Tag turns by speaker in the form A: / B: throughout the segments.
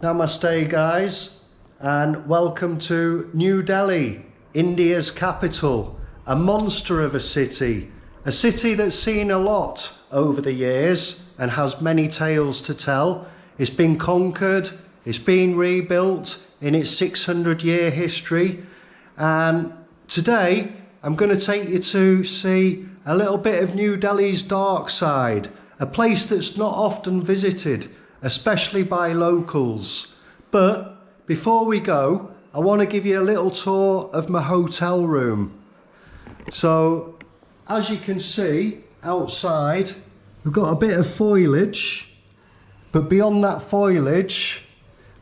A: Namaste guys, and welcome to New Delhi, India's capital, a monster of a city that's seen a lot over the years and has many tales to tell. It's been conquered, it's been rebuilt in its 600-year history, and today I'm going to take you to see a little bit of New Delhi's dark side, a place that's not often visited, especially by locals. But before we go, I want to give you a little tour of my hotel room. So as you can see outside, we've got a bit of foliage, but beyond that foliage,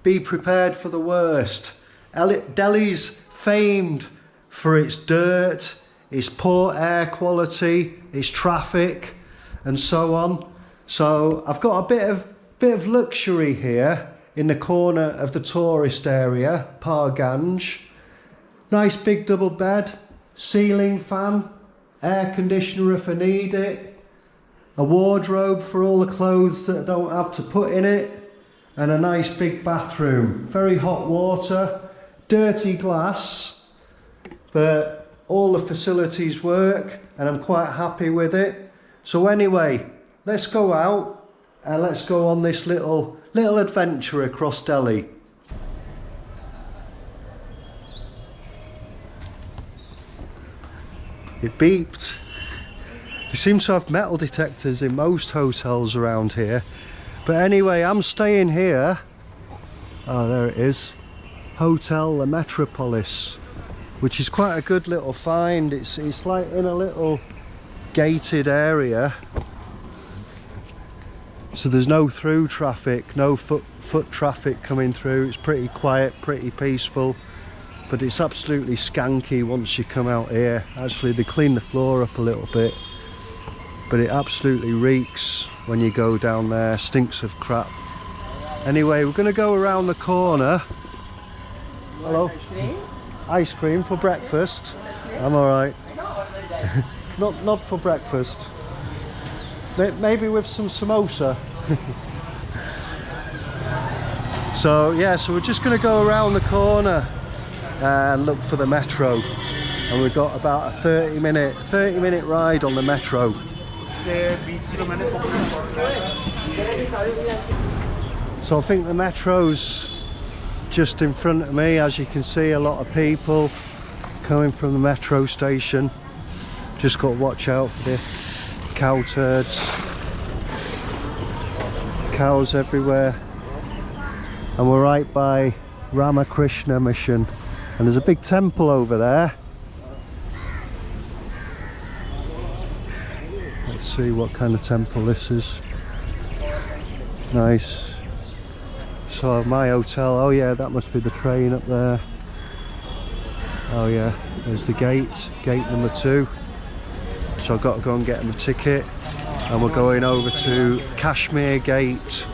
A: be prepared for the worst. Delhi's famed for its dirt, its poor air quality, its traffic, and so on. So I've got a bit of luxury here in the corner of the tourist area, Parganj. Nice big double bed, ceiling fan, air conditioner if I need it, a wardrobe for all the clothes that I don't have to put in it, and a nice big bathroom. Very hot water, dirty glass, but all the facilities work and I'm quite happy with it. So anyway, let's go out and let's go on this little adventure across Delhi. It beeped. They seem to have metal detectors in most hotels around here. But anyway, I'm staying here. Oh, there it is. Hotel the Metropolis, which is quite a good little find. It's like in a little gated area. So there's no through traffic, no foot traffic coming through. It's pretty quiet, pretty peaceful, but it's absolutely skanky once you come out here. Actually, they clean the floor up a little bit, but it absolutely reeks when you go down there. Stinks of crap. Anyway, we're going to go around the corner. Hello. Ice cream for breakfast. I'm all right. not for breakfast. Maybe with some samosa. So we're just going to go around the corner and look for the metro, and we've got about a 30 minute ride on the metro. So I think the metro's just in front of me. As you can see, a lot of people coming from the metro station. Just got to watch out for the cow turds, cows everywhere. And we're right by Ramakrishna Mission, and there's a big temple over there. Let's see what kind of temple this is. Nice. So my hotel, oh yeah, that must be the train up there. Oh yeah, there's the gate number 2. So I've got to go and get my ticket, and we're going over to Kashmir Gate,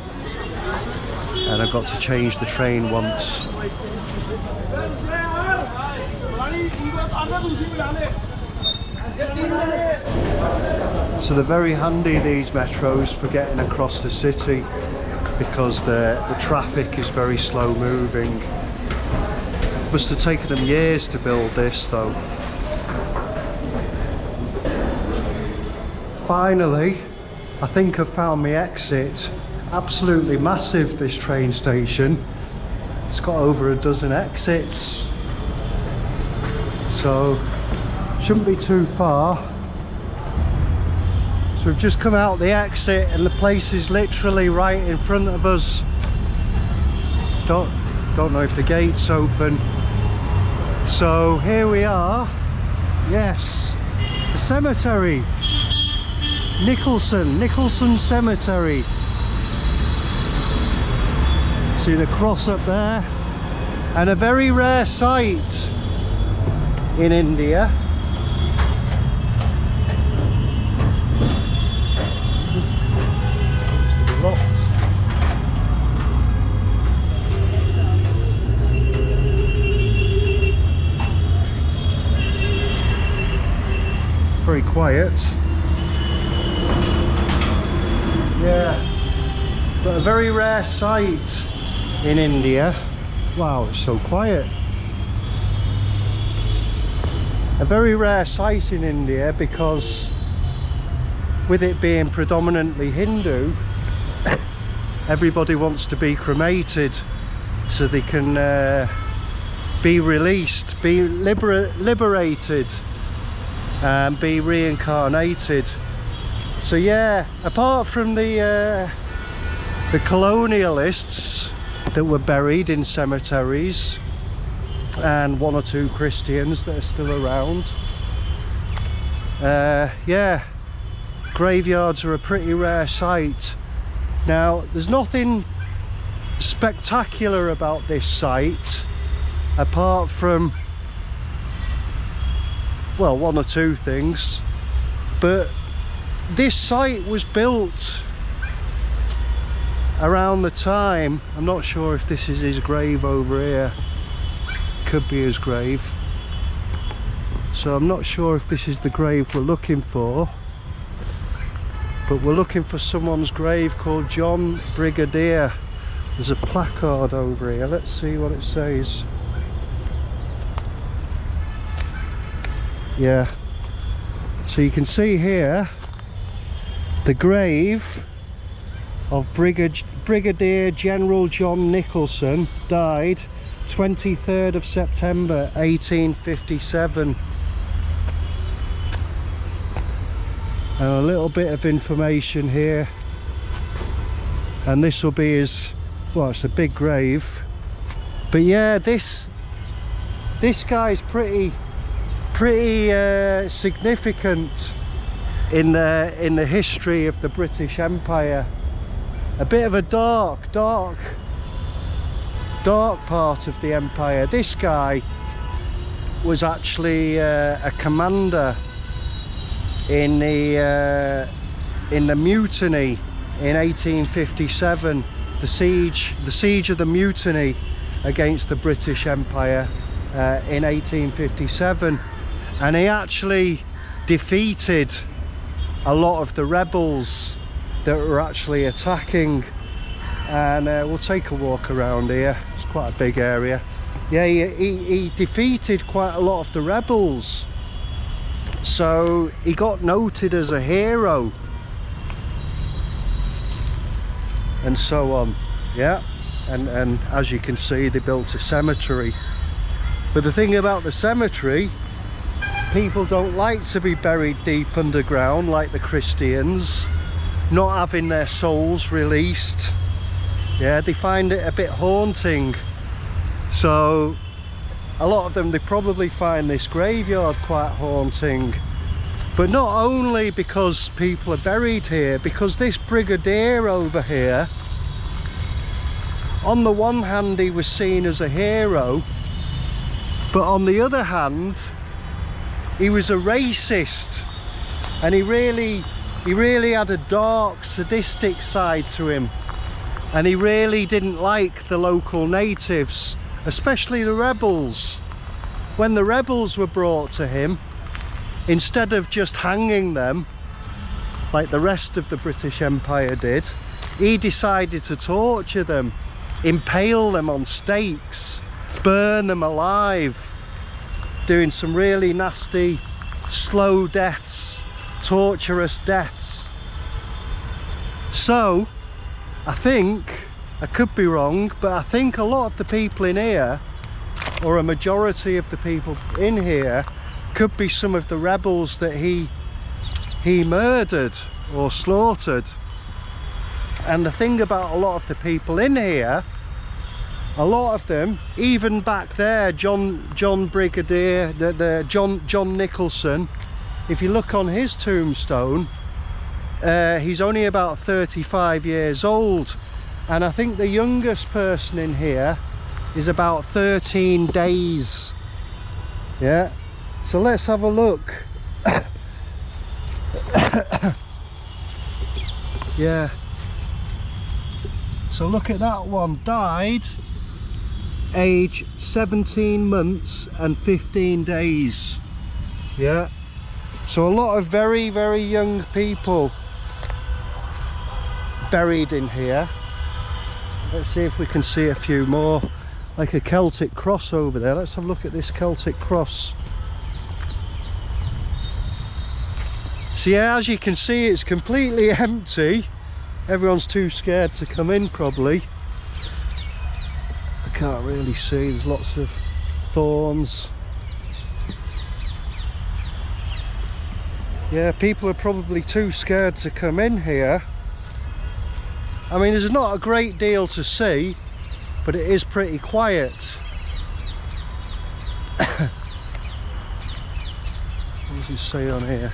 A: and I've got to change the train once. So they're very handy, these metros, for getting across the city, because the traffic is very slow moving. Must have taken them years to build this though. Finally, I think I've found my exit. Absolutely massive, this train station. It's got over a dozen exits, so shouldn't be too far. So we've just come out the exit and the place is literally right in front of us. Don't know if the gate's open. So here we are. Yes, the cemetery. Nicholson Cemetery. See the cross up there, and a very rare sight in India. Locked. Very quiet. Yeah, but a very rare sight in India. Wow, it's so quiet. A very rare sight in India because with it being predominantly Hindu, everybody wants to be cremated so they can be released, be liberated and be reincarnated. So yeah, apart from the colonialists that were buried in cemeteries and one or two Christians that are still around, yeah, graveyards are a pretty rare sight. Now there's nothing spectacular about this site apart from, well, one or two things, but this site was built around the time, I'm not sure if this is his grave over here, could be his grave, so I'm not sure if this is the grave we're looking for, but we're looking for someone's grave called John Brigadier. There's a placard over here, let's see what it says. Yeah, so you can see here the grave of Brigadier General John Nicholson, died 23rd of September 1857. And a little bit of information here, and this will be his, well, it's a big grave, but yeah, this guy's pretty significant in the history of the British Empire. A bit of a dark part of the empire. This guy was actually a commander in the mutiny in 1857, the siege of the mutiny against the British Empire in 1857, and he actually defeated a lot of the rebels that were actually attacking. And we'll take a walk around here, it's quite a big area. Yeah, he defeated quite a lot of the rebels, so he got noted as a hero and so on. Yeah, and as you can see, they built a cemetery, but the thing about the cemetery, people don't like to be buried deep underground like the Christians, not having their souls released. Yeah, they find it a bit haunting, so a lot of them, they probably find this graveyard quite haunting. But not only because people are buried here, because this brigadier over here, on the one hand he was seen as a hero, but on the other hand he was a racist, and he really had a dark, sadistic side to him, and he really didn't like the local natives, especially the rebels. When the rebels were brought to him, instead of just hanging them like the rest of the British Empire did, he decided to torture them, impale them on stakes, burn them alive, doing some really nasty, slow deaths, torturous deaths. So I think, I could be wrong, but I think a lot of the people in here, or a majority of the people in here, could be some of the rebels that he murdered or slaughtered. And the thing about a lot of the people in here, a lot of them, even back there, John Brigadier, John Nicholson, if you look on his tombstone, he's only about 35 years old, and I think the youngest person in here is about 13 days. Yeah, so let's have a look. Yeah, so look at that one, died age 17 months and 15 days. Yeah, so a lot of very, very young people buried in here. Let's see if we can see a few more, like a Celtic cross over there. Let's have a look at this Celtic cross. So yeah, as you can see, it's completely empty. Everyone's too scared to come in probably. I can't really see, there's lots of thorns. Yeah, people are probably too scared to come in here. I mean, there's not a great deal to see, but it is pretty quiet. What does it say on here?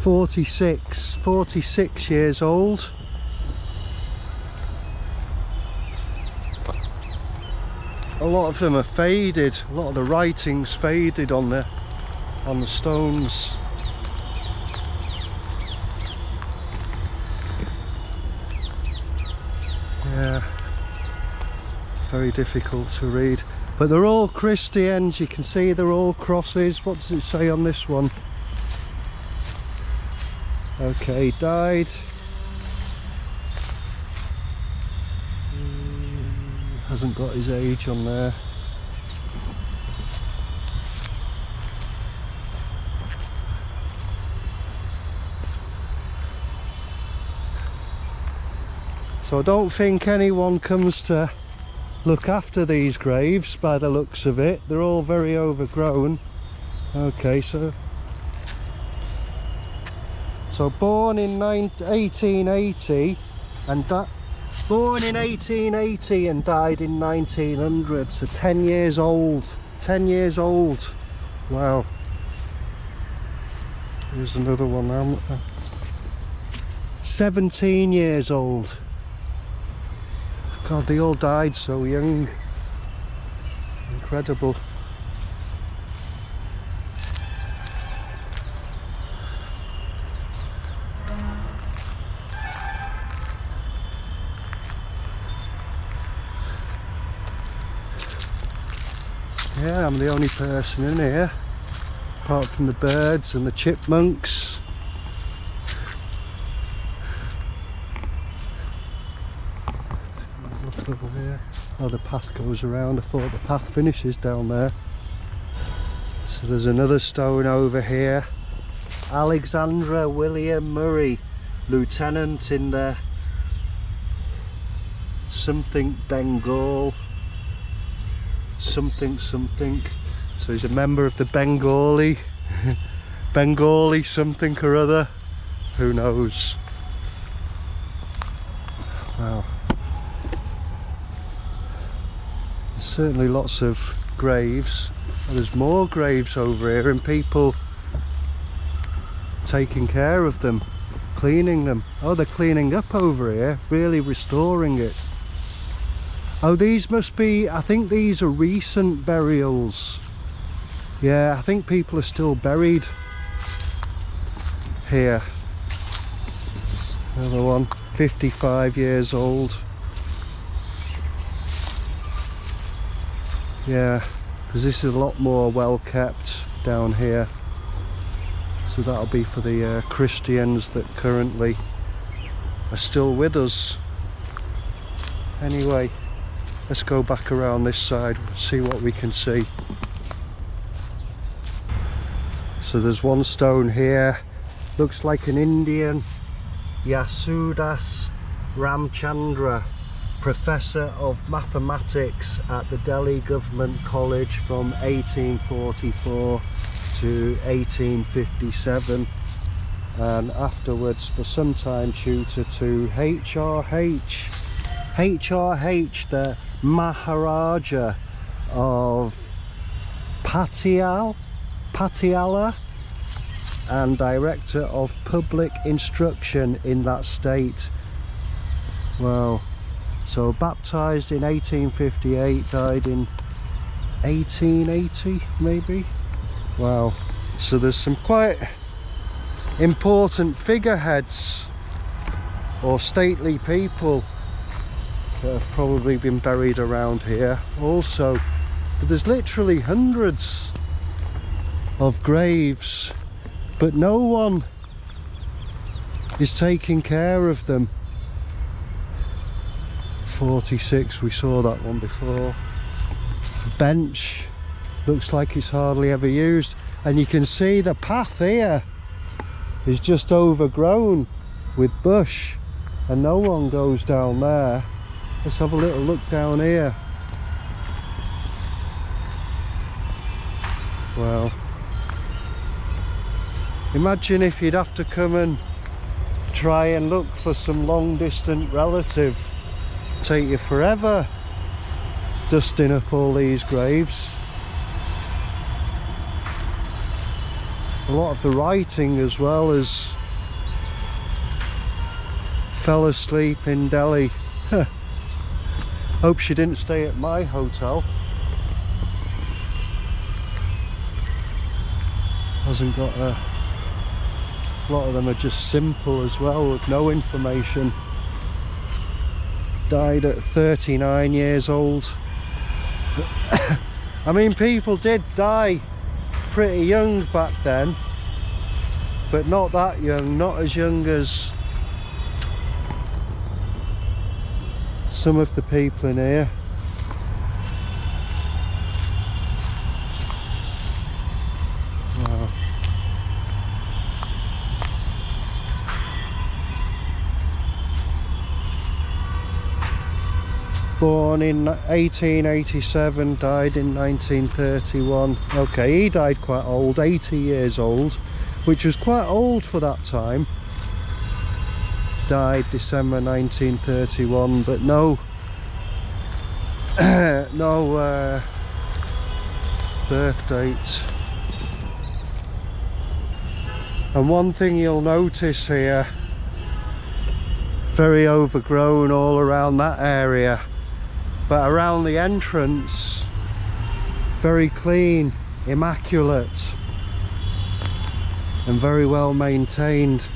A: "46 years old." A lot of them are faded. A lot of the writing's faded on the stones. Yeah, very difficult to read. But they're all Christians. You can see they're all crosses. What does it say on this one? Okay, died. Hasn't got his age on there. So I don't think anyone comes to look after these graves by the looks of it. They're all very overgrown. Okay, so born in 1880 and born in 1880 and died in 1900, so 10 years old. 10 years old. Wow. Here's another one now. 17 years old. God, they all died so young. Incredible. Yeah, I'm the only person in here, apart from the birds and the chipmunks. Look over here. Oh, the path goes around. I thought the path finishes down there. So there's another stone over here. Alexandra William Murray, lieutenant in the something Bengal. Something. So he's a member of the Bengali something or other. Who knows? Wow. There's certainly lots of graves. And there's more graves over here and people taking care of them, cleaning them. Oh, they're cleaning up over here, really restoring it. Oh, these must be, I think these are recent burials. Yeah, I think people are still buried here. Another one, 55 years old. Yeah, because this is a lot more well kept down here. So that'll be for the Christians that currently are still with us. Anyway, let's go back around this side, see what we can see. So there's one stone here, looks like an Indian. Yasudas Ramchandra, Professor of Mathematics at the Delhi Government College from 1844 to 1857, and afterwards for some time tutor to HRH, the Maharaja of Patiala, and director of public instruction in that state. Wow. So baptized in 1858, died in 1880 maybe. Wow. So there's some quite important figureheads or stately people that have probably been buried around here also. But there's literally hundreds of graves but no one is taking care of them. 46, we saw that one before. Bench, looks like it's hardly ever used, and you can see the path here is just overgrown with bush and no one goes down there. Let's have a little look down here. Well, imagine if you'd have to come and try and look for some long distant relative. Take you forever dusting up all these graves. A lot of the writing as well as fell asleep in Delhi. Hope she didn't stay at my hotel. Hasn't got a lot of them are just simple as well with no information. Died at 39 years old. I mean, people did die pretty young back then, but not that young, not as young as some of the people in here. Wow. Born in 1887, died in 1931. Okay, he died quite old, 80 years old, which was quite old for that time. Died December 1931, but no birth date. And one thing you'll notice here, very overgrown all around that area, but around the entrance, very clean, immaculate, and very well maintained,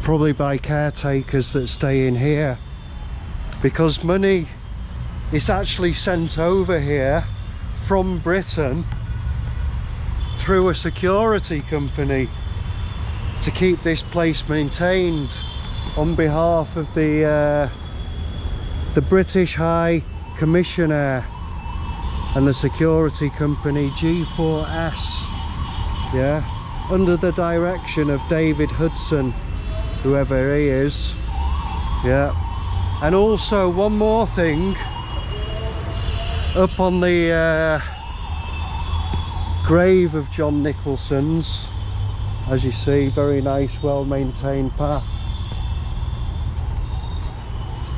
A: probably by caretakers that stay in here, because money is actually sent over here from Britain through a security company to keep this place maintained on behalf of the British High Commissioner and the security company G4S, yeah, under the direction of David Hudson, whoever he is, yeah. And also one more thing, up on the grave of John Nicholson's, as you see, very nice, well maintained path.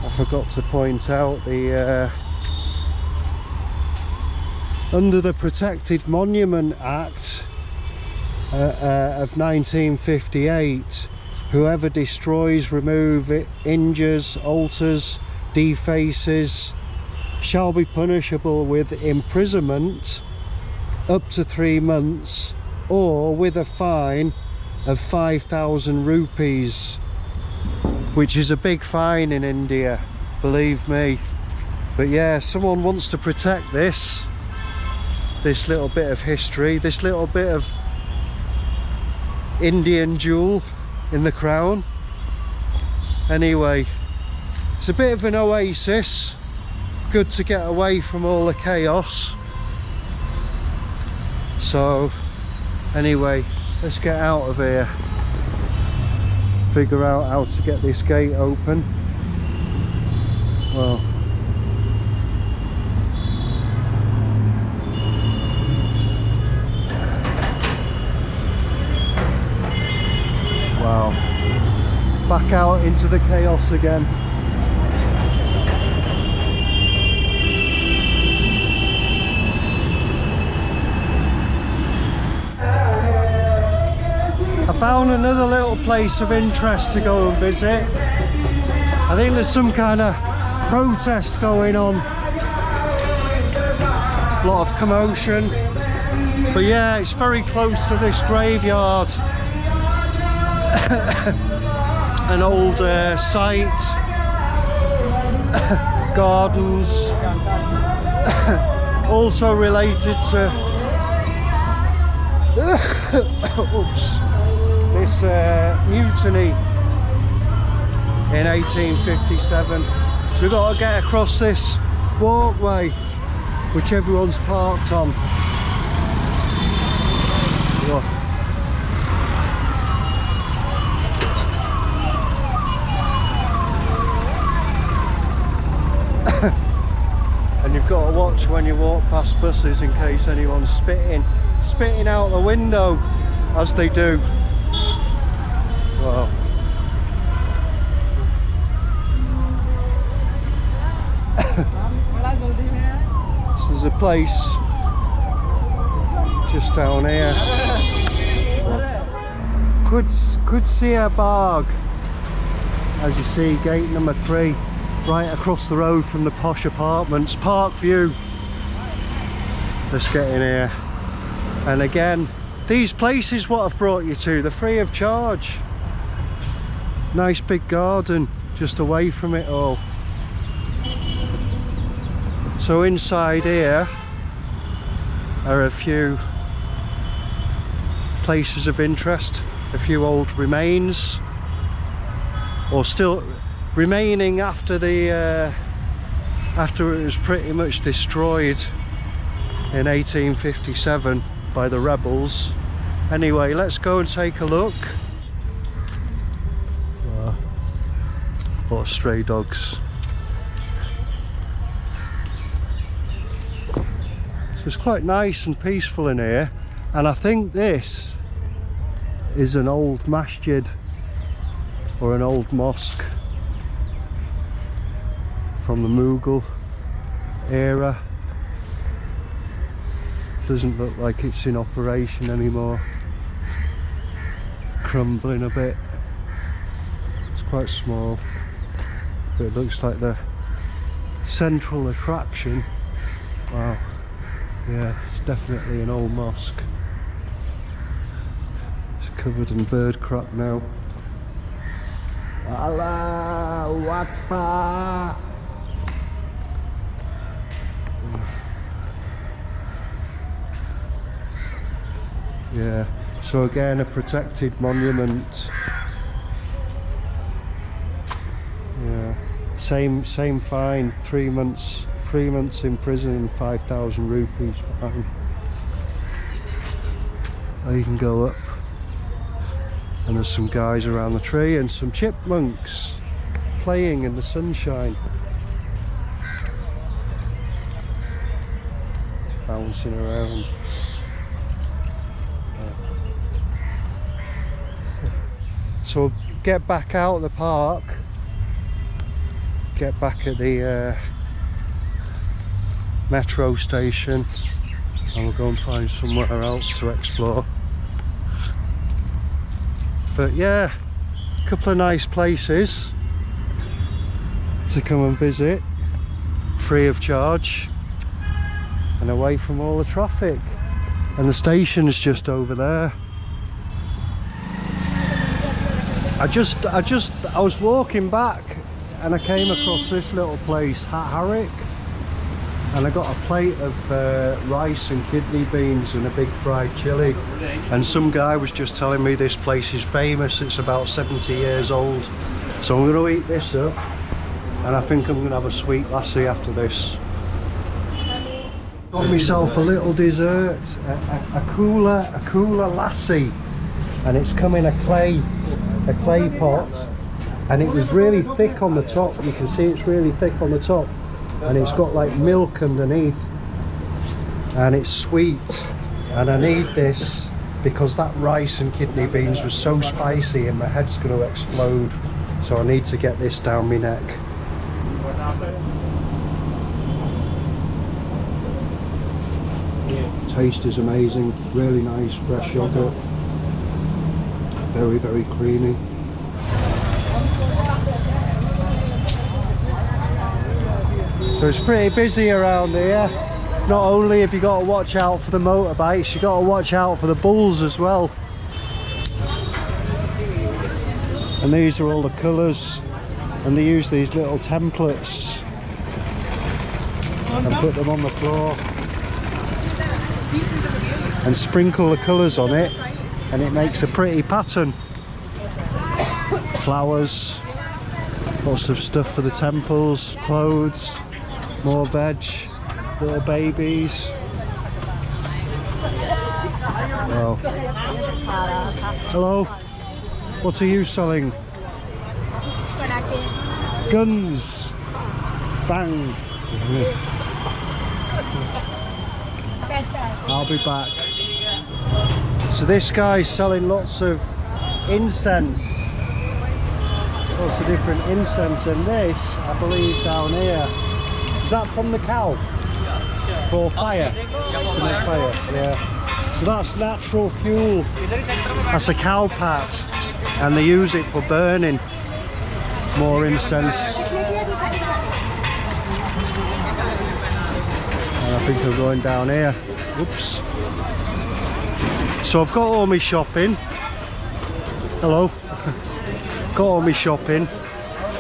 A: I forgot to point out the under the Protected Monument Act of 1958, whoever destroys, removes, injures, alters, defaces shall be punishable with imprisonment up to 3 months or with a fine of 5,000 rupees, which is a big fine in India, believe me. But yeah, someone wants to protect this little bit of history, this little bit of Indian jewel in the crown. Anyway, it's a bit of an oasis, good to get away from all the chaos. So anyway, let's get out of here, figure out how to get this gate open. Well, wow, back out into the chaos again. I found another little place of interest to go and visit. I think there's some kind of protest going on. A lot of commotion. But yeah, it's very close to this graveyard. An old site. Gardens. Also related to oops. this mutiny in 1857. So we've got to get across this walkway which everyone's parked on. Whoa. And you've got to watch when you walk past buses in case anyone's spitting out the window, as they do. Wow. So there's a place just down here. Could see a Barg, as you see, gate number 3, right across the road from the posh apartments, Park View. Let's get in here. And again, these places what I've brought you to, they're free of charge. Nice big garden just away from it all. So inside here are a few places of interest, a few old remains, or still remaining after the after it was pretty much destroyed in 1857 by the rebels. Anyway, let's go and take a look. What stray dogs. So it's quite nice and peaceful in here, and I think this is an old masjid or an old mosque from the Mughal era. Doesn't look like it's in operation anymore. Crumbling a bit. It's quite small, but it looks like the central attraction. Wow. Yeah, it's definitely an old mosque. It's covered in bird crap now. Allahu Akbar. Yeah, so again a protected monument. Yeah, same fine, 3 months in prison and 5,000 rupees fine. There you can go up, and there's some guys around the tree and some chipmunks playing in the sunshine, bouncing around. So we'll get back out of the park, get back at the metro station, and we'll go and find somewhere else to explore. But yeah, a couple of nice places to come and visit, free of charge and away from all the traffic. And the station's just over there. I was walking back and I came across this little place, Harrick, and I got a plate of rice and kidney beans and a big fried chilli, and some guy was just telling me this place is famous, it's about 70 years old. So I'm going to eat this up, and I think I'm going to have a sweet lassie after this. Got myself a little dessert, a cooler lassie, and it's come in a clay pot, and it was really thick on the top. You can see it's really thick on the top, and it's got like milk underneath, and it's sweet, and I need this because that rice and kidney beans was so spicy and my head's going to explode, so I need to get this down my neck. Taste is amazing, really nice fresh yogurt, very, very creamy. So it's pretty busy around here. Not only have you got to watch out for the motorbikes, you got to watch out for the bulls as well. And these are all the colours, and they use these little templates and put them on the floor and sprinkle the colours on it, and it makes a pretty pattern. Flowers, lots of stuff for the temples, clothes, more veg, little babies. Wow. Hello, what are you selling? Guns. Bang. I'll be back. So this guy's selling lots of incense. Lots of different incense, and this, I believe, down here. Is that from the cow? For fire? To make fire, yeah. So that's natural fuel. That's a cow pat, and they use it for burning. More incense. And I think I'm going down here. Oops. So I've got all my shopping. Hello. Got all my shopping.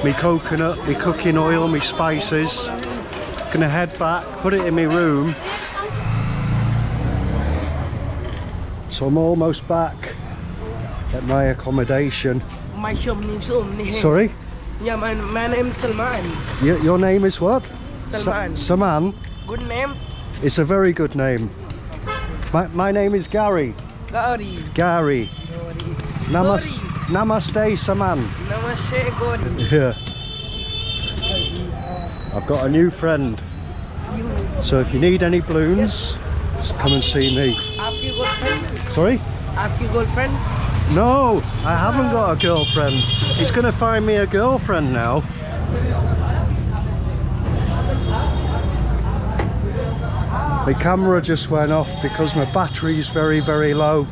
A: My coconut, my cooking oil, my spices. Gonna head back, put it in my room. So I'm almost back at my accommodation.
B: My shop name is
A: Sorry?
B: Yeah, my name is Salman.
A: Your name is what?
B: Salman.
A: Saman?
B: Good name?
A: It's a very good name. My name is Gary.
B: Gauri.
A: Gary. Namaste, Saman.
B: Namaste, Gauri.
A: Yeah. I've got a new friend. So if you need any balloons, just come and see me.
B: Aapki girlfriend?
A: Sorry?
B: Aapki girlfriend?
A: No, I haven't got a girlfriend. He's going to find me a girlfriend now. My camera just went off because my battery is very, very low.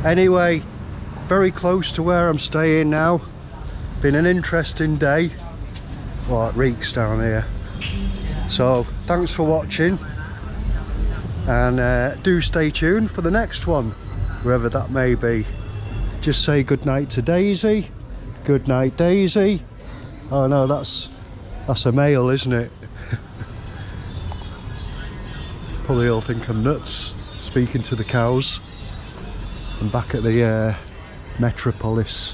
A: Anyway, very close to where I'm staying now. Been an interesting day. Well, it reeks down here. So, thanks for watching. And do stay tuned for the next one, wherever that may be. Just say good night to Daisy. Good night, Daisy. Oh no, that's a male, isn't it? Probably all think I'm nuts speaking to the cows. I'm back at the Metropolis.